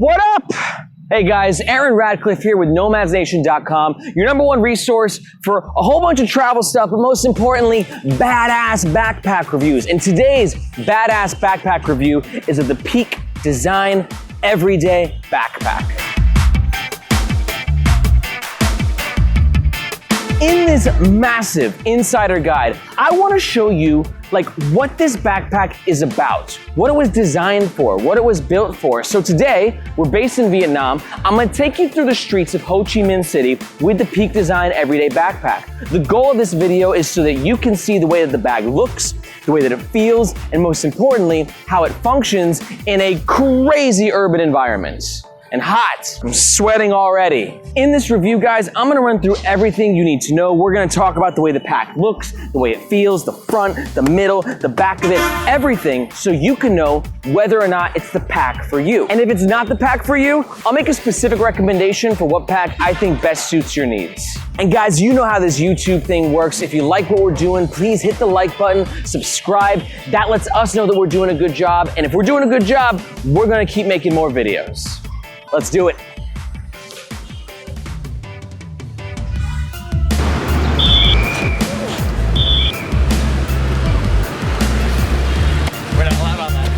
What up? Hey guys, Aaron Radcliffe here with nomadsnation.com, your #1 resource for a whole bunch of travel stuff, but most importantly, badass backpack reviews. And today's badass backpack review is of the Peak Design Everyday Backpack. In this massive insider guide, I want to show you what this backpack is about, what it was designed for, what it was built for. So today, we're based in Vietnam. I'm gonna take you through the streets of Ho Chi Minh City with the Peak Design Everyday Backpack. The goal of this video is so that you can see the way that the bag looks, the way that it feels, and most importantly, how it functions in a crazy urban environment. And hot. I'm sweating already. In this review, guys, I'm gonna run through everything you need to know. We're gonna talk about the way the pack looks, the way it feels, the front, the middle, the back of it, everything, so you can know whether or not it's the pack for you. And if it's not the pack for you, I'll make a specific recommendation for what pack I think best suits your needs. And guys, you know how this YouTube thing works. If you like what we're doing, please hit the like button, subscribe. That lets us know that we're doing a good job. And if we're doing a good job, we're gonna keep making more videos. Let's do it. We're not allowed on that.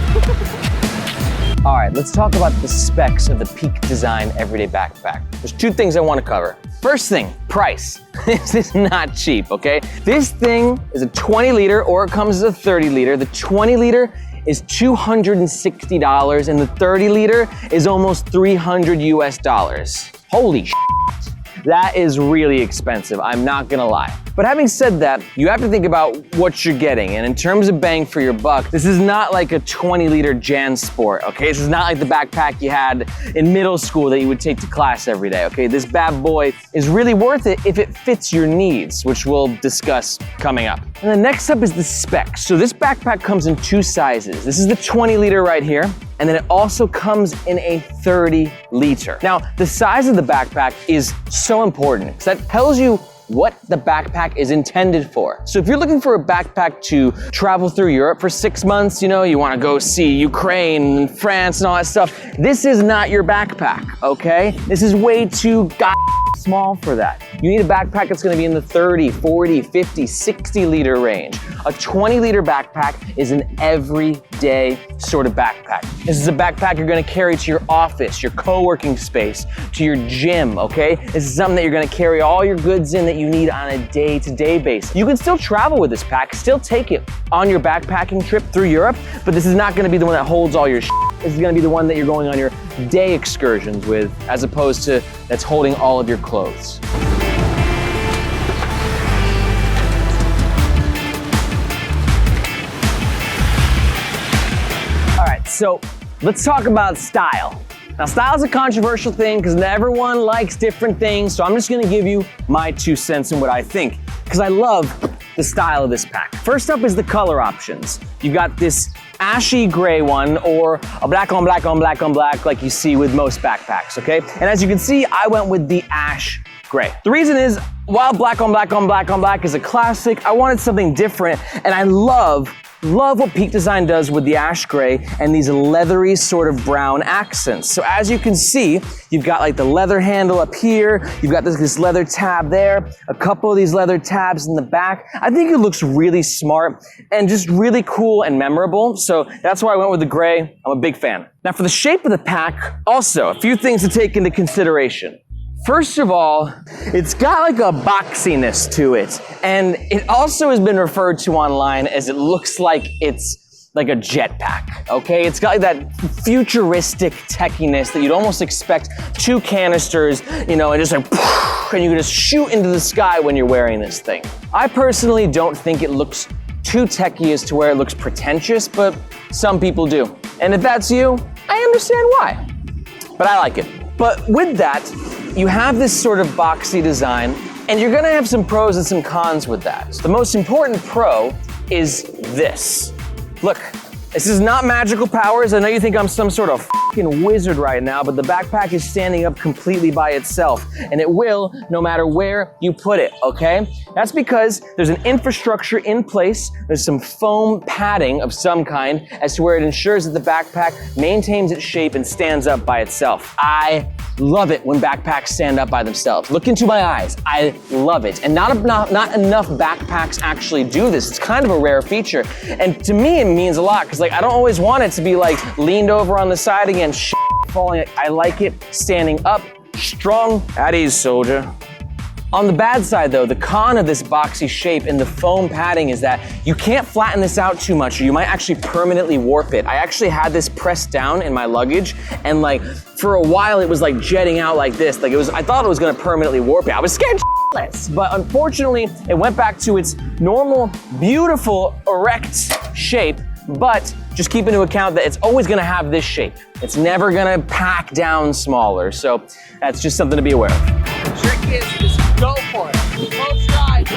All right, let's talk about the specs of the Peak Design Everyday Backpack. There's two things I want to cover. First thing, price. This is not cheap, okay? This thing is a 20 liter or it comes as a 30 liter. The 20 liter is $260 and the 30 liter is almost $300 US. Holy shit. That is really expensive, I'm not gonna lie. But having said that, you have to think about what you're getting. And in terms of bang for your buck, this is not like a 20 liter JanSport, okay? This is not like the backpack you had in middle school that you would take to class every day, okay? This bad boy is really worth it if it fits your needs, which we'll discuss coming up. And the next up is the specs. So this backpack comes in two sizes. This is the 20 liter right here, and then it also comes in a 30 liter. Now, the size of the backpack is so important because that tells you what the backpack is intended for. So if you're looking for a backpack to travel through Europe for 6 months, you know, you wanna go see Ukraine and France and all that stuff, this is not your backpack, okay? This is way too small for that. You need a backpack that's gonna be in the 30, 40, 50, 60 liter range. A 20 liter backpack is an everyday sort of backpack. This is a backpack you're gonna carry to your office, your co-working space, to your gym, okay? This is something that you're gonna carry all your goods in that you need on a day-to-day basis. You can still travel with this pack, still take it on your backpacking trip through Europe, but this is not gonna be the one that holds all your shit. This is gonna be the one that you're going on your day excursions with, as opposed to that's holding all of your clothes. All right, so let's talk about style. Now, style is a controversial thing because everyone likes different things, so I'm just gonna give you my 2 cents in what I think, because I love the style of this pack. First up is the color options. You've got this ashy gray one, or a black on black on black on black like you see with most backpacks, okay? And as you can see, I went with the ash gray. The reason is, while black on black on black on black is a classic, I wanted something different, and I love what Peak Design does with the ash gray and these leathery sort of brown accents. So as you can see, you've got like the leather handle up here, you've got this leather tab there, a couple of these leather tabs in the back. I think it looks really smart and just really cool and memorable. So that's why I went with the gray. I'm a big fan. Now for the shape of the pack, also a few things to take into consideration. First of all, it's got like a boxiness to it, and it also has been referred to online as it looks like it's like a jetpack, okay? It's got like that futuristic techiness that you'd almost expect 2 canisters, you know, and just like, and you can just shoot into the sky when you're wearing this thing. I personally don't think it looks too techy as to where it looks pretentious, but some people do. And if that's you, I understand why, but I like it. But with that, you have this sort of boxy design, and you're gonna have some pros and some cons with that. The most important pro is this. Look, this is not magical powers. I know you think I'm some sort of fucking wizard right now, but the backpack is standing up completely by itself, and it will no matter where you put it, okay? That's because there's an infrastructure in place, there's some foam padding of some kind as to where it ensures that the backpack maintains its shape and stands up by itself. I love it when backpacks stand up by themselves. Look into my eyes, I love it. And not enough backpacks actually do this. It's kind of a rare feature. And to me, it means a lot, because like I don't always want it to be like leaned over on the side again, falling. I like it standing up, strong, at ease, soldier. On the bad side though, the con of this boxy shape and the foam padding is that you can't flatten this out too much or you might actually permanently warp it. I actually had this pressed down in my luggage and like for a while it was like jetting out like this. Like I thought it was gonna permanently warp it. I was scared shitless. But unfortunately, it went back to its normal, beautiful, erect shape, but just keep into account that it's always gonna have this shape. It's never gonna pack down smaller. So that's just something to be aware of. The trick is just go for it. Close your eyes.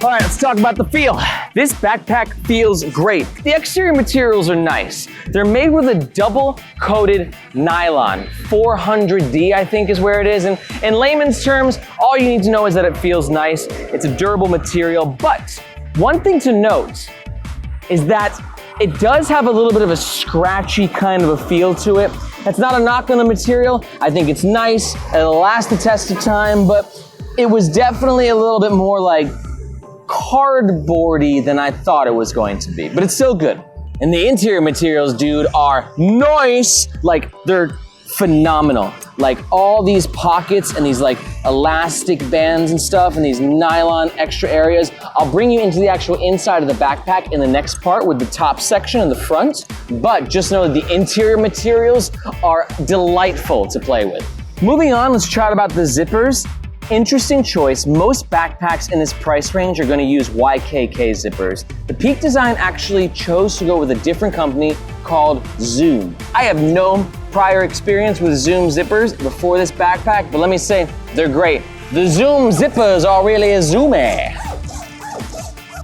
All right, let's talk about the feel. This backpack feels great. The exterior materials are nice. They're made with a double-coated nylon. 400D, I think is where it is. And in layman's terms, all you need to know is that it feels nice. It's a durable material, but one thing to note is that it does have a little bit of a scratchy kind of a feel to it. That's not a knock on the material. I think it's nice, it'll last the test of time, but it was definitely a little bit more like cardboardy than I thought it was going to be, but it's still good. And the interior materials, dude, are nice. Like, they're phenomenal. Like all these pockets and these like elastic bands and stuff and these nylon extra areas. I'll bring you into the actual inside of the backpack in the next part with the top section and the front, but just know that the interior materials are delightful to play with. Moving on, let's chat about the zippers. Interesting choice. Most backpacks in this price range are going to use YKK zippers. The Peak Design actually chose to go with a different company called Zoom. I have no prior experience with Zoom zippers before this backpack, but let me say, they're great. The Zoom zippers are really a zoomy.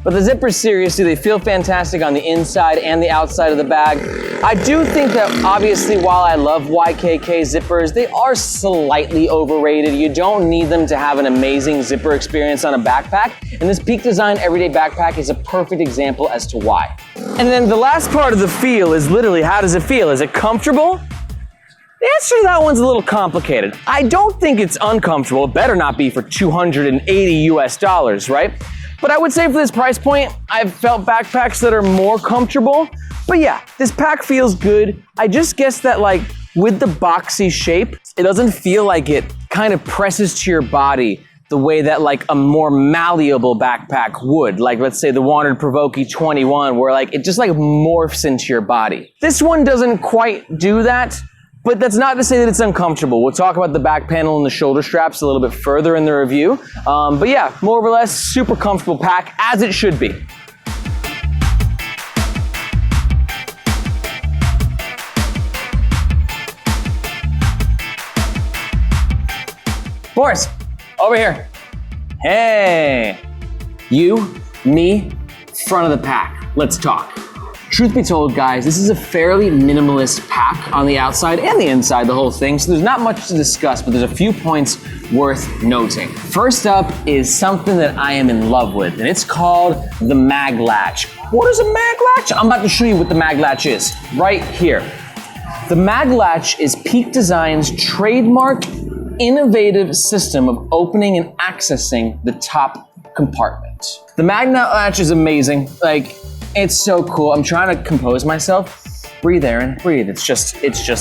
But the zippers, seriously, they feel fantastic on the inside and the outside of the bag. I do think that obviously while I love YKK zippers, they are slightly overrated. You don't need them to have an amazing zipper experience on a backpack. And this Peak Design Everyday Backpack is a perfect example as to why. And then the last part of the feel is literally, how does it feel? Is it comfortable? The answer to that one's a little complicated. I don't think it's uncomfortable. It better not be for $280 US, right? But I would say for this price point, I've felt backpacks that are more comfortable. But yeah, this pack feels good. I just guess that like with the boxy shape, it doesn't feel like it kind of presses to your body the way that like a more malleable backpack would. Like let's say the Wandered Provoke 21, where like it just like morphs into your body. This one doesn't quite do that. But that's not to say that it's uncomfortable. We'll talk about the back panel and the shoulder straps a little bit further in the review. But yeah, more or less, super comfortable pack, as it should be. Boris, over here. Hey. You, me, front of the pack. Let's talk. Truth be told, guys, this is a fairly minimalist pack on the outside and the inside, the whole thing, so there's not much to discuss, but there's a few points worth noting. First up is something that I am in love with, and it's called the mag latch. What is a mag latch? I'm about to show you what the mag latch is, right here. The mag latch is Peak Design's trademark, innovative system of opening and accessing the top compartment. The mag latch is amazing. Like, it's so cool. I'm trying to compose myself. Breathe, Aaron, breathe. It's just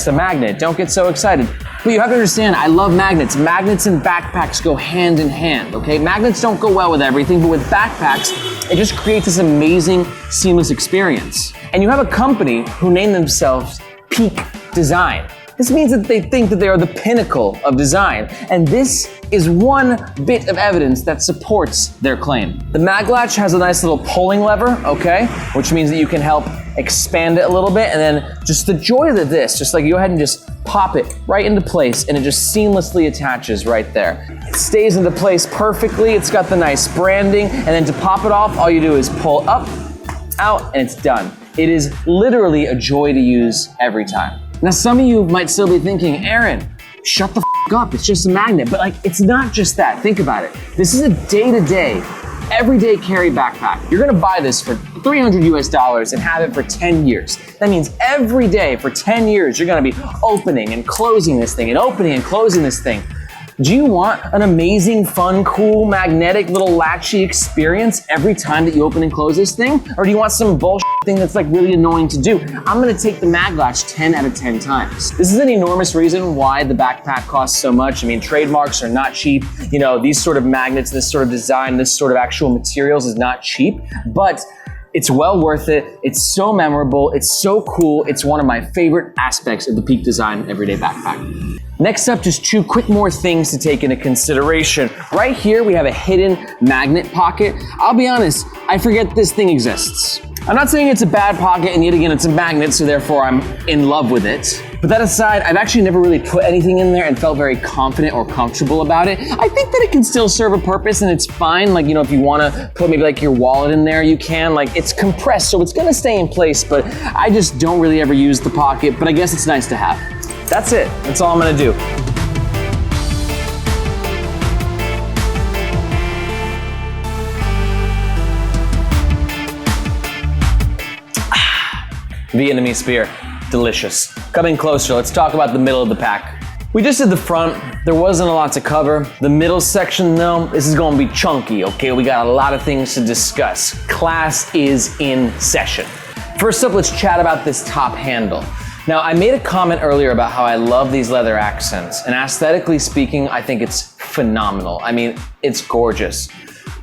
a magnet. Don't get so excited. But you have to understand, I love magnets. Magnets and backpacks go hand in hand, okay? Magnets don't go well with everything, but with backpacks, it just creates this amazing, seamless experience. And you have a company who named themselves Peak Design. This means that they think that they are the pinnacle of design, and this is one bit of evidence that supports their claim. The mag latch has a nice little pulling lever, okay, which means that you can help expand it a little bit, and then just the joy of this, just like you go ahead and just pop it right into place, and it just seamlessly attaches right there. It stays into place perfectly, it's got the nice branding, and then to pop it off, all you do is pull up out, and it's done. It is literally a joy to use every time. Now, some of you might still be thinking, Aaron, shut the f up, it's just a magnet. But like, it's not just that, think about it. This is a day-to-day, everyday carry backpack. You're gonna buy this for $300 US and have it for 10 years. That means every day for 10 years, you're gonna be opening and closing this thing and opening and closing this thing. Do you want an amazing, fun, cool, magnetic little latchy experience every time that you open and close this thing? Or do you want some bullshit thing that's like really annoying to do? I'm gonna take the mag latch 10 out of 10 times. This is an enormous reason why the backpack costs so much. I mean, trademarks are not cheap. You know, these sort of magnets, this sort of design, this sort of actual materials is not cheap, but it's well worth it. It's so memorable. It's so cool. It's one of my favorite aspects of the Peak Design Everyday Backpack. Next up, just two quick more things to take into consideration. Right here, we have a hidden magnet pocket. I'll be honest, I forget this thing exists. I'm not saying it's a bad pocket, and yet again, it's a magnet, so therefore I'm in love with it. But that aside, I've actually never really put anything in there and felt very confident or comfortable about it. I think that it can still serve a purpose and it's fine. Like, you know, if you wanna put maybe like your wallet in there, you can. Like, it's compressed, so it's gonna stay in place, but I just don't really ever use the pocket, but I guess it's nice to have. That's it, that's all I'm gonna do. Vietnamese beer, delicious. Coming closer, let's talk about the middle of the pack. We just did the front, there wasn't a lot to cover. The middle section though, this is gonna be chunky, okay? We got a lot of things to discuss. Class is in session. First up, let's chat about this top handle. Now, I made a comment earlier about how I love these leather accents, and aesthetically speaking, I think it's phenomenal. I mean, it's gorgeous.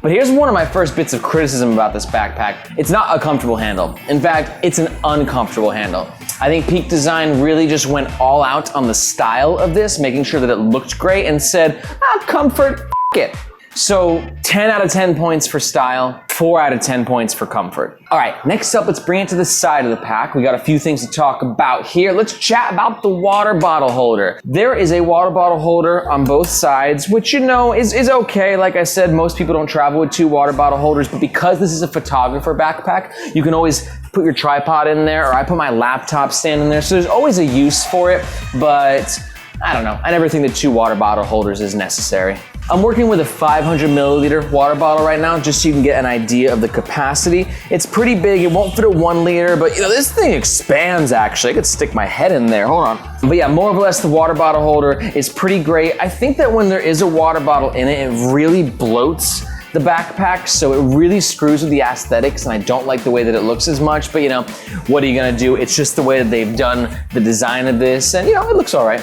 But here's one of my first bits of criticism about this backpack. It's not a comfortable handle. In fact, it's an uncomfortable handle. I think Peak Design really just went all out on the style of this, making sure that it looked great and said, comfort, f it. So 10 out of 10 points for style, 4 out of 10 points for comfort. All right, next up, let's bring it to the side of the pack. We got a few things to talk about here. Let's chat about the water bottle holder. There is a water bottle holder on both sides, which you know is okay. Like I said, most people don't travel with 2 water bottle holders, but because this is a photographer backpack, you can always put your tripod in there, or I put my laptop stand in there, so there's always a use for it, but I don't know. I never think that 2 water bottle holders is necessary. I'm working with a 500 milliliter water bottle right now, just so you can get an idea of the capacity. It's pretty big, it won't fit a 1 liter, but you know, this thing expands actually. I could stick my head in there, hold on. But yeah, more or less the water bottle holder is pretty great. I think that when there is a water bottle in it, it really bloats the backpack, so it really screws with the aesthetics, and I don't like the way that it looks as much, but you know, what are you gonna do? It's just the way that they've done the design of this, and you know, it looks all right.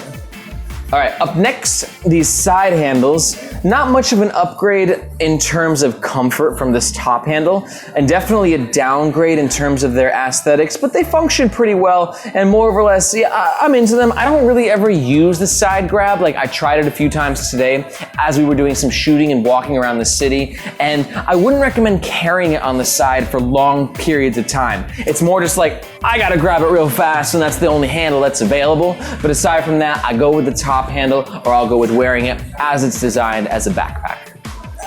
All right, up next, these side handles. Not much of an upgrade in terms of comfort from this top handle, and definitely a downgrade in terms of their aesthetics, but they function pretty well, and more or less, yeah, I'm into them. I don't really ever use the side grab. Like, I tried it a few times today as we were doing some shooting and walking around the city, and I wouldn't recommend carrying it on the side for long periods of time. It's more just like, I gotta grab it real fast, and that's the only handle that's available. But aside from that, I go with the top handle, or I'll go with wearing it as it's designed as a backpack.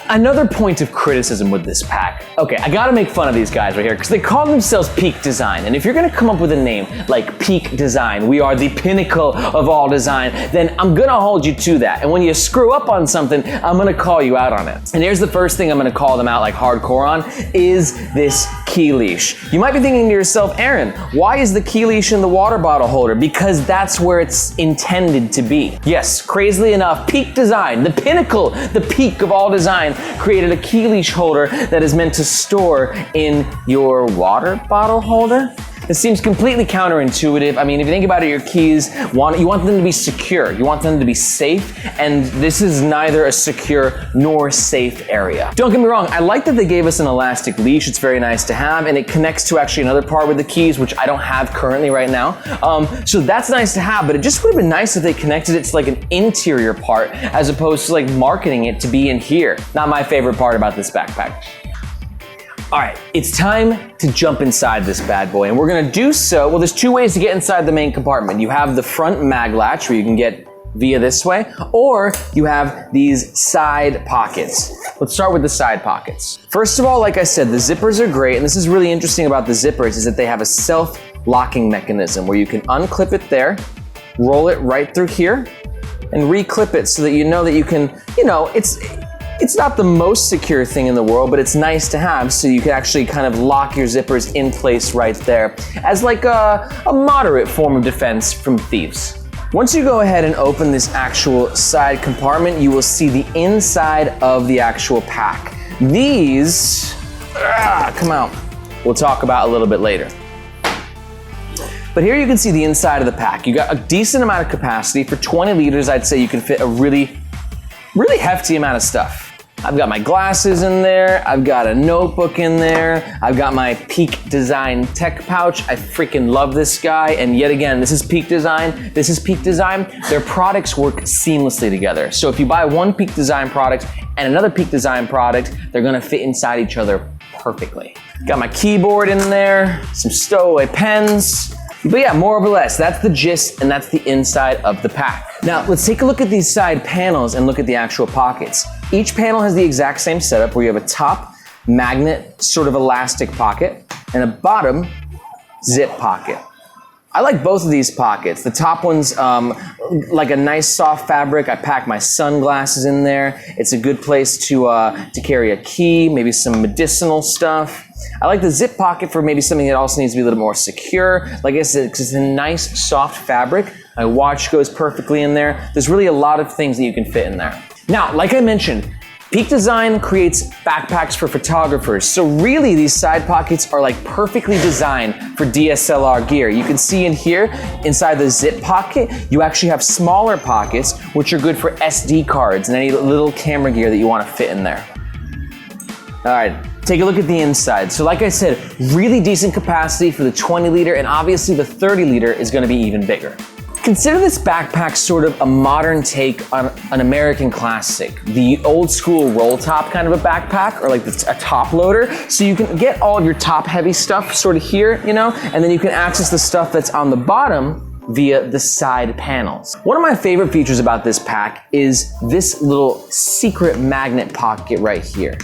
Another point of criticism with this pack. Okay, I gotta make fun of these guys right here because they call themselves Peak Design. And if you're gonna come up with a name like Peak Design, we are the pinnacle of all design, then I'm gonna hold you to that. And when you screw up on something, I'm gonna call you out on it. And here's the first thing I'm gonna call them out like hardcore on, is this key leash. You might be thinking to yourself, Aaron, why is the key leash in the water bottle holder? Because that's where it's intended to be. Yes, crazily enough, Peak Design, the pinnacle, the peak of all design, created a key leash holder that is meant to store in your water bottle holder. This seems completely counterintuitive. I mean, if you think about it, your keys, you want them to be secure. You want them to be safe, and this is neither a secure nor safe area. Don't get me wrong, I like that they gave us an elastic leash. It's very nice to have, and it connects to actually another part with the keys, which I don't have currently right now. So that's nice to have, but it just would have been nice if they connected it to like an interior part as opposed to like marketing it to be in here. Not my favorite part about this backpack. All right, it's time to jump inside this bad boy, and we're gonna do so, well, there's 2 ways to get inside the main compartment. You have the front mag latch where you can get via this way, or you have these side pockets. Let's start with the side pockets. First of all, like I said, the zippers are great, and this is really interesting about the zippers is that they have a self-locking mechanism where you can unclip it there, roll it right through here, and reclip it so that you know that you can, it's not the most secure thing in the world, but it's nice to have so you can actually kind of lock your zippers in place right there as like a moderate form of defense from thieves. Once you go ahead and open this actual side compartment, you will see the inside of the actual pack. These, come out, we'll talk about a little bit later. But here you can see the inside of the pack. You got a decent amount of capacity. For 20 liters, I'd say you can fit a really hefty amount of stuff. I've got my glasses in there, I've got a notebook in there, I've got my Peak Design tech pouch. I freaking love this guy, and yet again, this is Peak Design, this is Peak Design. Their products work seamlessly together. So if you buy one Peak Design product and another Peak Design product, they're gonna fit inside each other perfectly. Got my keyboard in there, some stowaway pens. But yeah, more or less, that's the gist and that's the inside of the pack. Now, let's take a look at these side panels and look at the actual pockets. Each panel has the exact same setup where you have a top magnet, sort of elastic pocket, and a bottom zip pocket. I like both of these pockets. The top one's like a nice soft fabric. I pack my sunglasses in there. It's a good place to carry a key, maybe some medicinal stuff. I like the zip pocket for maybe something that also needs to be a little more secure. Like I said, it's a nice soft fabric. My watch goes perfectly in there. There's really a lot of things that you can fit in there. Now, like I mentioned, Peak Design creates backpacks for photographers. So really these side pockets are like perfectly designed for DSLR gear. You can see in here, inside the zip pocket, you actually have smaller pockets, which are good for SD cards and any little camera gear that you want to fit in there. All right, take a look at the inside. So like I said, really decent capacity for the 20 liter, and obviously the 30 liter is gonna be even bigger. Consider this backpack sort of a modern take on an American classic, the old school roll top kind of a backpack, or like a top loader. So you can get all of your top heavy stuff sort of here, and then you can access the stuff that's on the bottom via the side panels. One of my favorite features about this pack is this little secret magnet pocket right here.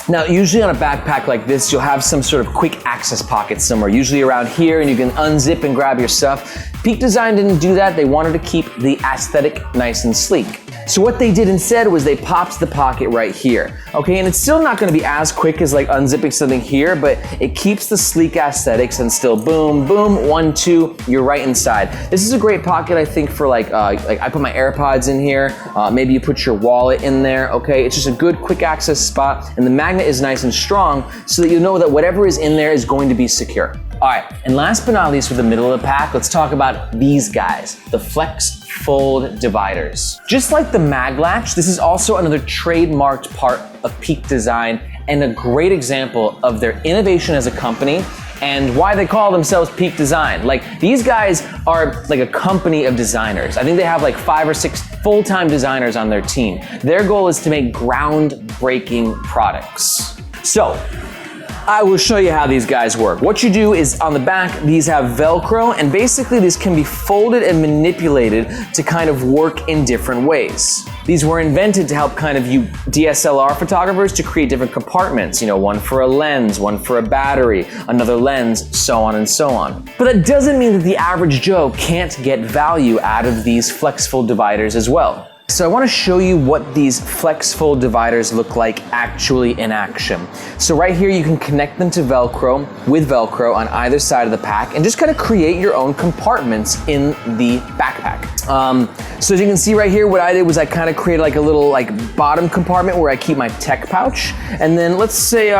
Now, usually on a backpack like this, you'll have some sort of quick access pocket somewhere, usually around here, and you can unzip and grab your stuff. Peak Design didn't do that. They wanted to keep the aesthetic nice and sleek. So what they did instead was they popped the pocket right here, okay? And it's still not gonna be as quick as like unzipping something here, but it keeps the sleek aesthetics and still boom, boom, 1, 2, you're right inside. This is a great pocket, I think, for like I put my AirPods in here, maybe you put your wallet in there, okay? It's just a good quick access spot, and the magnet is nice and strong so that you know that whatever is in there is going to be secure. All right, and last but not least for the middle of the pack, let's talk about these guys, the Flex Fold dividers. Just like the mag latch, this is also another trademarked part of Peak Design and a great example of their innovation as a company and why they call themselves Peak Design. Like, these guys are like a company of designers. I think they have like 5 or 6 full-time designers on their team. Their goal is to make groundbreaking products. So, I will show you how these guys work. What you do is on the back, these have Velcro, and basically this can be folded and manipulated to kind of work in different ways. These were invented to help kind of you DSLR photographers to create different compartments, one for a lens, one for a battery, another lens, so on and so on. But that doesn't mean that the average Joe can't get value out of these FlexFold dividers as well. So I want to show you what these FlexFold dividers look like actually in action. So right here you can connect them to Velcro with Velcro on either side of the pack and just kind of create your own compartments in the backpack. So as you can see right here, what I did was I kind of created like a little bottom compartment where I keep my tech pouch. And then let's say,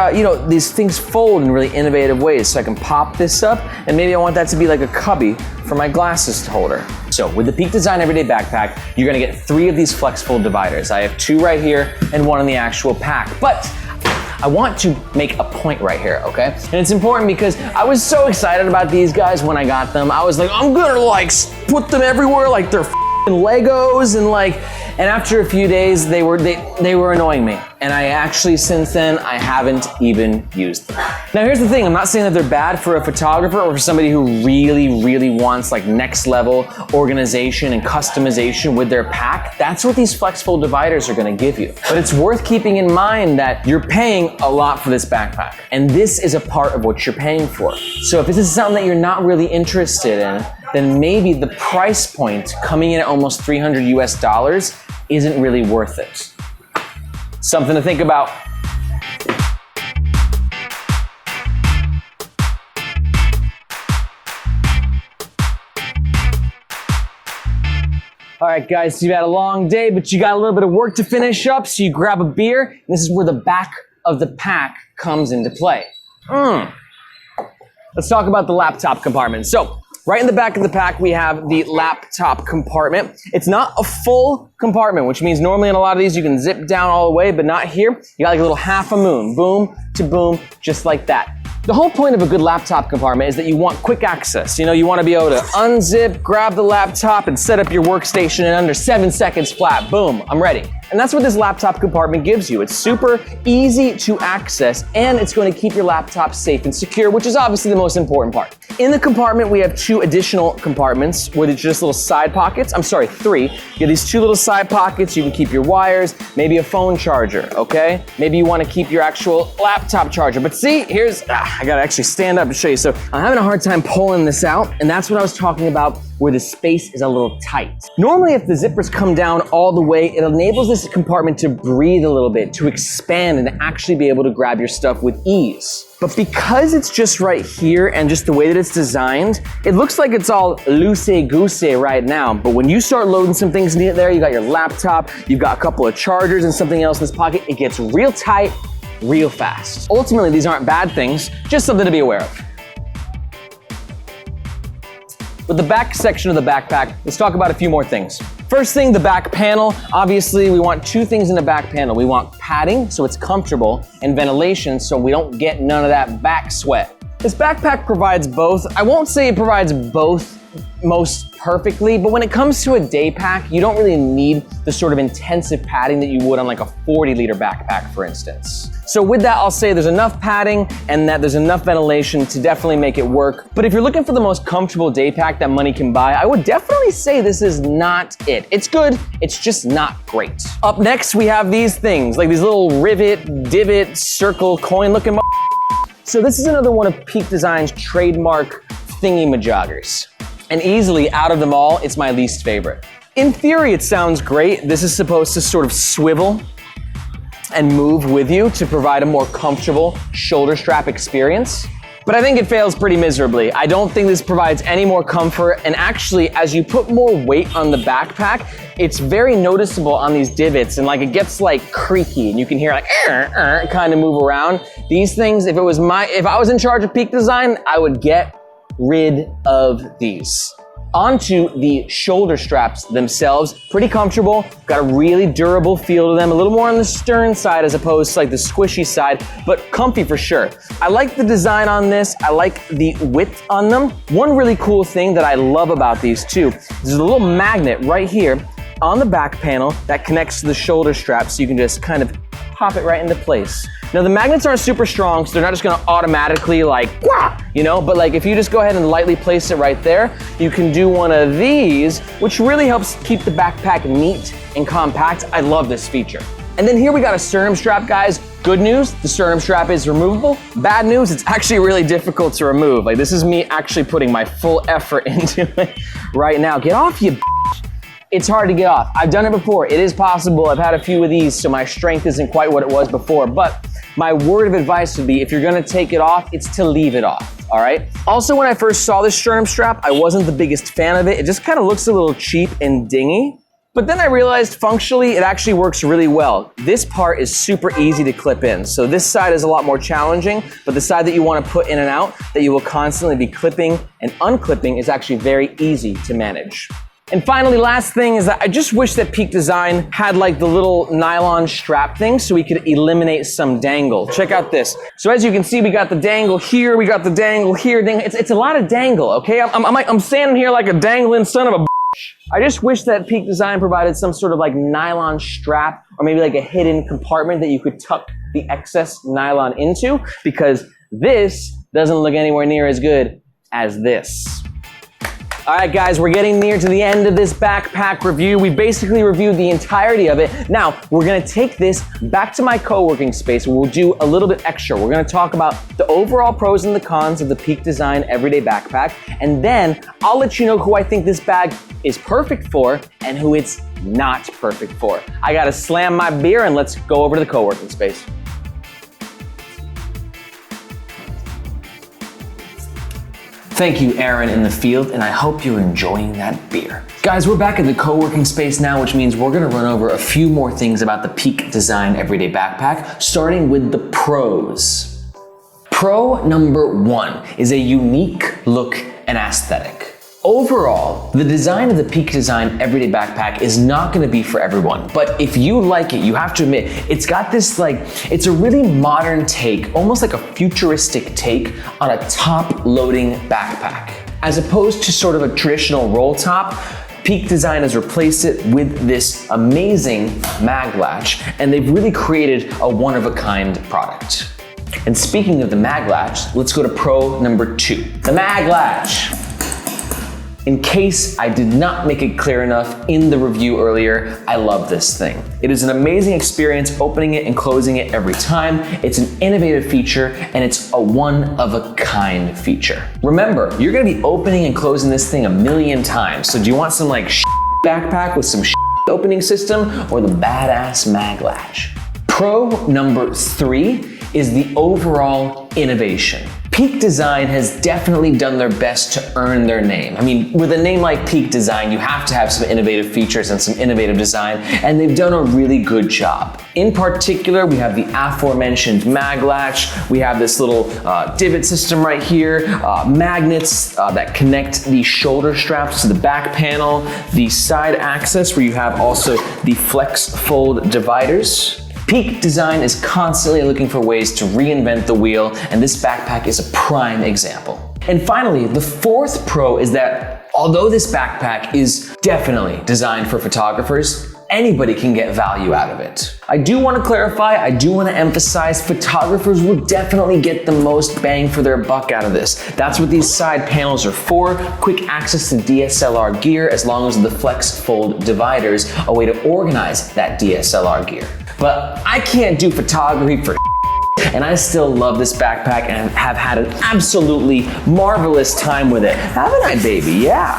these things fold in really innovative ways. So I can pop this up and maybe I want that to be like a cubby for my glasses holder. So with the Peak Design Everyday Backpack, you're gonna get 3 of these FlexFold dividers. I have 2 right here and 1 in the actual pack. But I want to make a point right here, okay? And it's important because I was so excited about these guys when I got them. I was like, I'm gonna put them everywhere like they're Legos and after a few days they were annoying me. And I actually, since then, I haven't even used them. Now here's the thing, I'm not saying that they're bad for a photographer or for somebody who really wants like next level organization and customization with their pack. That's what these flexible dividers are gonna give you. But it's worth keeping in mind that you're paying a lot for this backpack. And this is a part of what you're paying for. So if this is something that you're not really interested in, then maybe the price point coming in at almost $300 US isn't really worth it. Something to think about. All right, guys, so you've had a long day, but you got a little bit of work to finish up, so you grab a beer, and this is where the back of the pack comes into play. Let's talk about the laptop compartment. So, right in the back of the pack, we have the laptop compartment. It's not a full compartment, which means normally in a lot of these you can zip down all the way, but not here. You got like a little half a moon, boom to boom, just like that. The whole point of a good laptop compartment is that you want quick access. You know, you want to be able to unzip, grab the laptop, and set up your workstation in under 7 seconds flat. Boom, I'm ready. And that's what this laptop compartment gives you. It's super easy to access, and it's going to keep your laptop safe and secure, which is obviously the most important part. In the compartment, we have 2 additional compartments with just little side pockets. I'm sorry, 3. You have these 2 little side pockets. You can keep your wires, maybe a phone charger, okay? Maybe you want to keep your actual laptop charger. But see, here's, I gotta actually stand up to show you. So I'm having a hard time pulling this out, and that's what I was talking about, where the space is a little tight. Normally, if the zippers come down all the way, it enables this compartment to breathe a little bit, to expand and actually be able to grab your stuff with ease. But because it's just right here and just the way that it's designed, it looks like it's all loosey-goosey right now. But when you start loading some things in there, you got your laptop, you've got a couple of chargers and something else in this pocket, it gets real tight, real fast. Ultimately, these aren't bad things, just something to be aware of. With the back section of the backpack, let's talk about a few more things. First thing, the back panel. Obviously, we want 2 things in the back panel. We want padding, so it's comfortable, and ventilation, so we don't get none of that back sweat. This backpack provides both. I won't say it provides both most perfectly, but when it comes to a day pack, you don't really need the sort of intensive padding that you would on like a 40-liter backpack, for instance. So with that, I'll say there's enough padding and that there's enough ventilation to definitely make it work. But if you're looking for the most comfortable day pack that money can buy, I would definitely say this is not it. It's good, it's just not great. Up next, we have these things, like these little rivet, divot, circle, coin-looking. So this is another one of Peak Design's trademark thingy-majoggers. And easily, out of them all, it's my least favorite. In theory, it sounds great. This is supposed to sort of swivel and move with you to provide a more comfortable shoulder strap experience. But I think it fails pretty miserably. I don't think this provides any more comfort, and actually, as you put more weight on the backpack, it's very noticeable on these divots, and like it gets like creaky, and you can hear like kind of move around. These things, if I was in charge of Peak Design, I would get rid of these. Onto the shoulder straps themselves, pretty comfortable, got a really durable feel to them, a little more on the stern side as opposed to like the squishy side, but comfy for sure. I like the design on this, I like the width on them. One really cool thing that I love about these too, there's a little magnet right here on the back panel that connects to the shoulder strap, so you can just kind of pop it right into place. Now the magnets aren't super strong, so they're not just gonna automatically like, wah, you know, but like if you just go ahead and lightly place it right there, you can do one of these, which really helps keep the backpack neat and compact. I love this feature. And then here we got a sternum strap, guys. Good news, the sternum strap is removable. Bad news, it's actually really difficult to remove. Like this is me actually putting my full effort into it right now. Get off, you It's hard to get off. I've done it before. It is possible. I've had a few of these, so my strength isn't quite what it was before. But my word of advice would be, if you're gonna take it off, it's to leave it off, all right? Also, when I first saw this sternum strap, I wasn't the biggest fan of it. It just kind of looks a little cheap and dingy. But then I realized functionally, it actually works really well. This part is super easy to clip in. So this side is a lot more challenging, but the side that you wanna put in and out, that you will constantly be clipping and unclipping, is actually very easy to manage. And finally, last thing is that I just wish that Peak Design had like the little nylon strap thing so we could eliminate some dangle. Check out this. So as you can see, we got the dangle here, we got the dangle here. It's a lot of dangle, okay? I'm standing here like a dangling son of a I just wish that Peak Design provided some sort of like nylon strap or maybe like a hidden compartment that you could tuck the excess nylon into, because this doesn't look anywhere near as good as this. All right, guys, we're getting near to the end of this backpack review. We basically reviewed the entirety of it. Now, we're gonna take this back to my co-working space where we'll do a little bit extra. We're gonna talk about the overall pros and the cons of the Peak Design Everyday Backpack, and then I'll let you know who I think this bag is perfect for and who it's not perfect for. I gotta slam my beer and let's go over to the co-working space. Thank you, Aaron, in the field, and I hope you're enjoying that beer. Guys, we're back at the co-working space now, which means we're gonna run over a few more things about the Peak Design Everyday Backpack, starting with the pros. Pro number 1 is a unique look and aesthetic. Overall, the design of the Peak Design Everyday Backpack is not gonna be for everyone, but if you like it, you have to admit, it's got this it's a really modern take, almost like a futuristic take on a top-loading backpack. As opposed to sort of a traditional roll top, Peak Design has replaced it with this amazing mag latch, and they've really created a one-of-a-kind product. And speaking of the mag latch, let's go to pro number 2, the mag latch. In case I did not make it clear enough in the review earlier, I love this thing. It is an amazing experience opening it and closing it every time. It's an innovative feature and it's a one-of-a-kind feature. Remember, you're gonna be opening and closing this thing a million times, so do you want some like backpack with some opening system or the badass mag latch? Pro number 3 is the overall innovation. Peak Design has definitely done their best to earn their name. I mean, with a name like Peak Design, you have to have some innovative features and some innovative design, and they've done a really good job. In particular, we have the aforementioned mag latch, we have this little divot system right here, magnets that connect the shoulder straps to the back panel, the side access where you have also the flex fold dividers. Peak Design is constantly looking for ways to reinvent the wheel, and this backpack is a prime example. And finally, the 4th pro is that although this backpack is definitely designed for photographers, anybody can get value out of it. I do want to clarify, I do want to emphasize, photographers will definitely get the most bang for their buck out of this. That's what these side panels are for, quick access to DSLR gear, as long as the flex fold dividers, a way to organize that DSLR gear. But I can't do photography for and I still love this backpack and have had an absolutely marvelous time with it. Haven't I, baby? Yeah.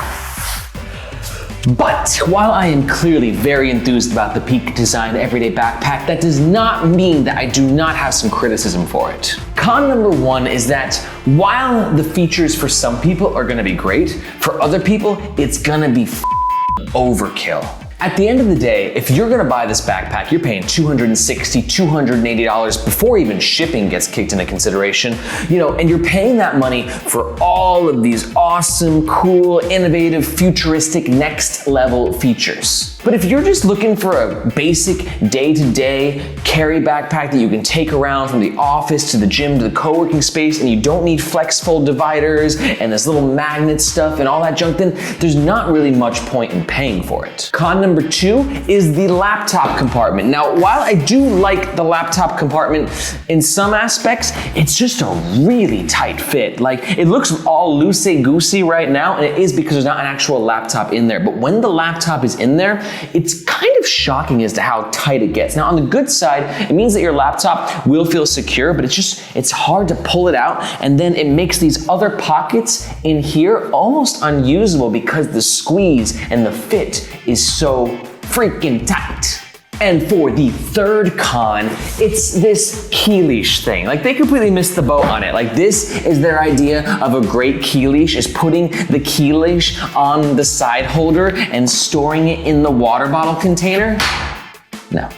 But while I am clearly very enthused about the Peak Design Everyday Backpack, that does not mean that I do not have some criticism for it. Con number 1 is that while the features for some people are gonna be great, for other people, it's gonna be overkill. At the end of the day, if you're gonna buy this backpack, you're paying $260, $280 before even shipping gets kicked into consideration, and you're paying that money for all of these awesome, cool, innovative, futuristic, next level features. But if you're just looking for a basic day-to-day carry backpack that you can take around from the office to the gym to the co-working space, and you don't need flex fold dividers and this little magnet stuff and all that junk, then there's not really much point in paying for it. Con number 2 is the laptop compartment. Now, while I do like the laptop compartment in some aspects, it's just a really tight fit. Like, it looks all loosey-goosey right now, and it is because there's not an actual laptop in there. But when the laptop is in there, it's kind of shocking as to how tight it gets. Now, on the good side, it means that your laptop will feel secure, but it's hard to pull it out, and then it makes these other pockets in here almost unusable because the squeeze and the fit is so freaking tight. And for the 3rd con, it's this key leash thing. Like, they completely missed the boat on it. Like, this is their idea of a great key leash, is putting the key leash on the side holder and storing it in the water bottle container. No.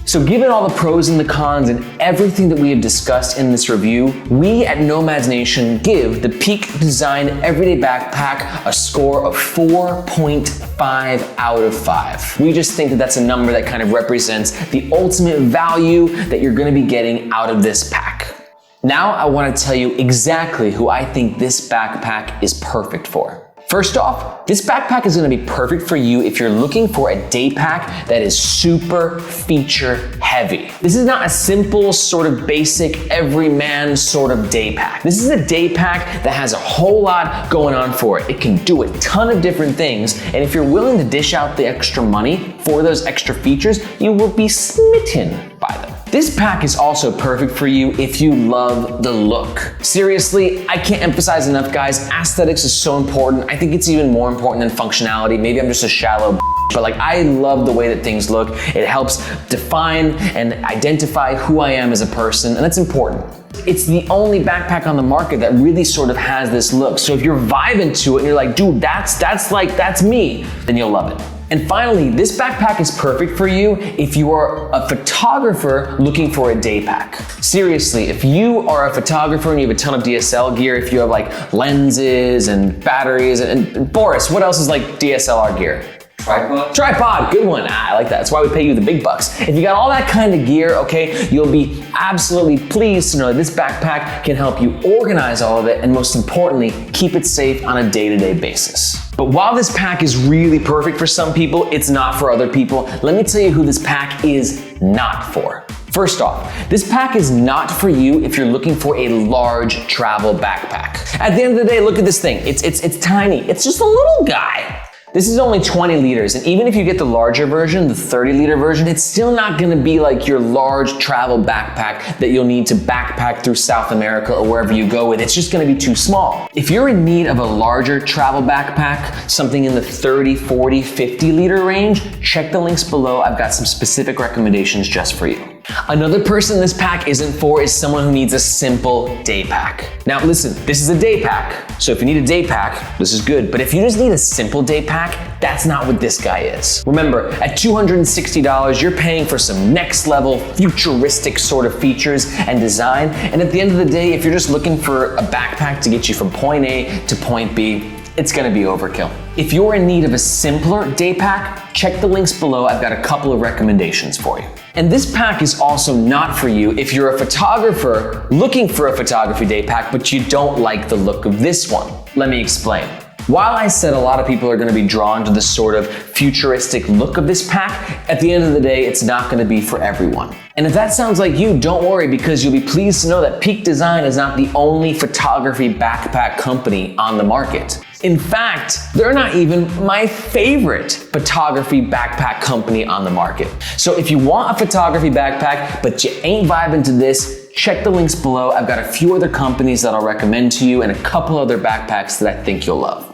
So given all the pros and the cons and everything that we have discussed in this review, we at Nomads Nation give the Peak Design Everyday Backpack a score of 4.5 out of 5. We just think that that's a number that kind of represents the ultimate value that you're gonna be getting out of this pack. Now I wanna tell you exactly who I think this backpack is perfect for. First off, this backpack is gonna be perfect for you if you're looking for a day pack that is super feature heavy. This is not a simple, sort of basic, everyman sort of day pack. This is a day pack that has a whole lot going on for it. It can do a ton of different things, and if you're willing to dish out the extra money for those extra features, you will be smitten by them. This pack is also perfect for you if you love the look. Seriously, I can't emphasize enough, guys, aesthetics is so important. I think it's even more important than functionality. Maybe I'm just a shallow but like I love the way that things look. It helps define and identify who I am as a person, and that's important. It's the only backpack on the market that really sort of has this look. So if you're vibing to it and you're like, dude, that's me, then you'll love it. And finally, this backpack is perfect for you if you are a photographer looking for a day pack. Seriously, if you are a photographer and you have a ton of DSL gear, if you have like lenses and batteries, and Boris, what else is like DSLR gear? Tripod? Tripod, good one. I like that. That's why we pay you the big bucks. If you got all that kind of gear, okay, you'll be absolutely pleased to know that this backpack can help you organize all of it and most importantly, keep it safe on a day-to-day basis. But while this pack is really perfect for some people, it's not for other people. Let me tell you who this pack is not for. First off, this pack is not for you if you're looking for a large travel backpack. At the end of the day, look at this thing. It's tiny. It's just a little guy. This is only 20 liters, and even if you get the larger version, the 30-liter version, it's still not gonna be like your large travel backpack that you'll need to backpack through South America or wherever you go with. It's just gonna be too small. If you're in need of a larger travel backpack, something in the 30, 40, 50-liter range, check the links below. I've got some specific recommendations just for you. Another person this pack isn't for is someone who needs a simple day pack. Now listen, this is a day pack, so if you need a day pack, this is good, but if you just need a simple day pack, that's not what this guy is. Remember, at $260, you're paying for some next level, futuristic sort of features and design, and at the end of the day, if you're just looking for a backpack to get you from point A to point B, it's gonna be overkill. If you're in need of a simpler day pack, check the links below. I've got a couple of recommendations for you. And this pack is also not for you if you're a photographer looking for a photography day pack, but you don't like the look of this one. Let me explain. While I said a lot of people are gonna be drawn to the sort of futuristic look of this pack, at the end of the day, it's not gonna be for everyone. And if that sounds like you, don't worry, because you'll be pleased to know that Peak Design is not the only photography backpack company on the market. In fact, they're not even my favorite photography backpack company on the market. So if you want a photography backpack, but you ain't vibing to this, check the links below. I've got a few other companies that I'll recommend to you and a couple other backpacks that I think you'll love.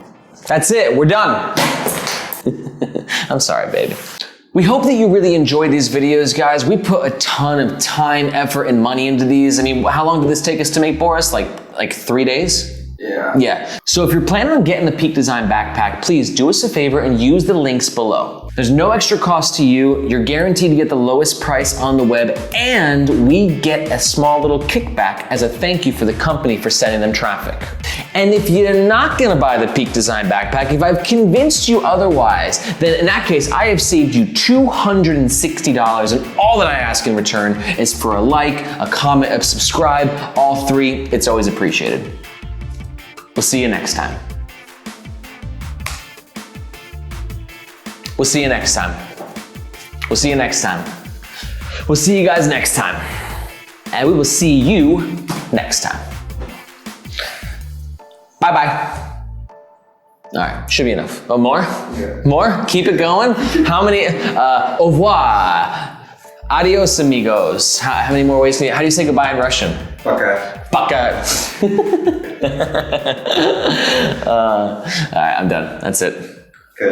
That's it, we're done. I'm sorry, baby. We hope that you really enjoyed these videos, guys. We put a ton of time, effort, and money into these. I mean, how long did this take us to make, Boris? Like 3 days? Yeah. So if you're planning on getting the Peak Design backpack, please do us a favor and use the links below. There's no extra cost to you. You're guaranteed to get the lowest price on the web, and we get a small little kickback as a thank you for the company for sending them traffic. And if you're not gonna buy the Peak Design backpack, if I've convinced you otherwise, then in that case, I have saved you $260, and all that I ask in return is for a like, a comment, a subscribe, all three. It's always appreciated. We'll see you next time. We'll see you next time. We'll see you next time. We'll see you guys next time. And we will see you next time. Bye-bye. All right, should be enough. Oh, more? Yeah. More? Keep it going? How many? Au revoir. Adios, amigos. How many more ways can you, how do you say goodbye in Russian? Пока. Пока. All right, I'm done. That's it.